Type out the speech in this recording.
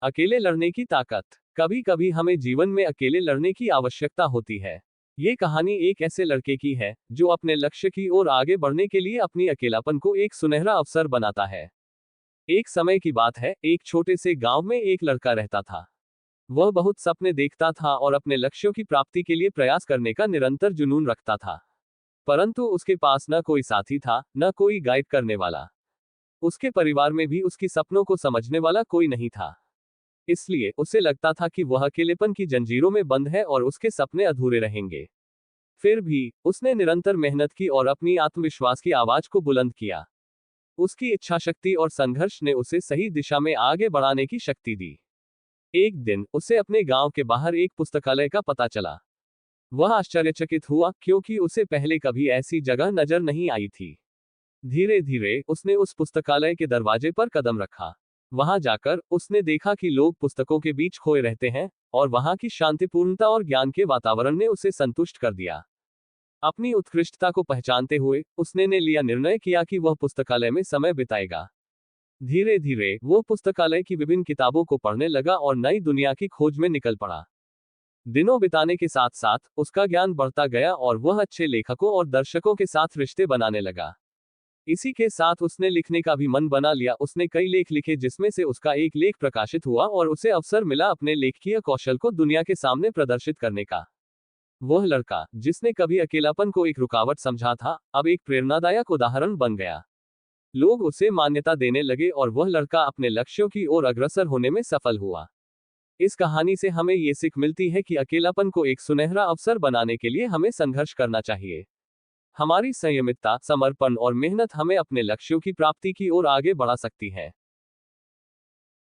अकेले लड़ने की ताकत। कभी कभी हमें जीवन में अकेले लड़ने की आवश्यकता होती है। ये कहानी एक ऐसे लड़के की है जो अपने लक्ष्य की ओर आगे बढ़ने के लिए अपनी अकेलापन को एक सुनहरा अवसर बनाता है। एक समय की बात है, एक छोटे से गांव में एक लड़का रहता था। वह बहुत सपने देखता था और अपने लक्ष्यों की प्राप्ति के लिए प्रयास करने का निरंतर जुनून रखता था। परंतु उसके पास न कोई साथी था, न कोई गाइड करने वाला। उसके परिवार में भी उसकी सपनों को समझने वाला कोई नहीं था। इसलिए उसे लगता था कि वह अकेलेपन की जंजीरों में बंद है और उसके सपने अधूरे रहेंगे। फिर भी उसने निरंतर मेहनत की और अपनी आत्मविश्वास की आवाज को बुलंद किया। उसकी इच्छा शक्ति और संघर्ष ने उसे सही दिशा में आगे बढ़ाने की शक्ति दी। एक दिन उसे अपने गांव के बाहर एक पुस्तकालय का पता चला। वह आश्चर्यचकित हुआ क्योंकि उसे पहले कभी ऐसी जगह नजर नहीं आई थी। धीरे धीरे उसने उस पुस्तकालय के दरवाजे पर कदम रखा। वहां जाकर उसने देखा कि लोग पुस्तकों के बीच खोए रहते हैं, और वहां की शांतिपूर्णता और ज्ञान के वातावरण ने उसे संतुष्ट कर दिया। अपनी उत्कृष्टता को पहचानते हुए उसने ने लिया निर्णय किया कि वह पुस्तकालय में समय बिताएगा। धीरे धीरे वो पुस्तकालय की विभिन्न किताबों को पढ़ने लगा और नई दुनिया की खोज में निकल पड़ा। दिनों बिताने के साथ साथ उसका ज्ञान बढ़ता गया और वह अच्छे लेखकों और दर्शकों के साथ रिश्ते बनाने लगा। इसी के साथ उसने लिखने का भी मन बना लिया। उसने कई लेख लिखे जिसमें से उसका एक लेख प्रकाशित हुआ और उसे अवसर मिला अपने लेखकीय कौशल को दुनिया के सामने प्रदर्शित करने का। वह लड़का जिसने कभी अकेलापन को एक रुकावट समझा था, अब एक प्रेरणादायक उदाहरण बन गया। लोग उसे मान्यता देने लगे और वह लड़का अपने लक्ष्यों की ओर अग्रसर होने में सफल हुआ। इस कहानी से हमें ये सीख मिलती है कि अकेलापन को एक सुनहरा अवसर बनाने के लिए हमें संघर्ष करना चाहिए। हमारी संयमितता, समर्पण और मेहनत हमें अपने लक्ष्यों की प्राप्ति की ओर आगे बढ़ा सकती है।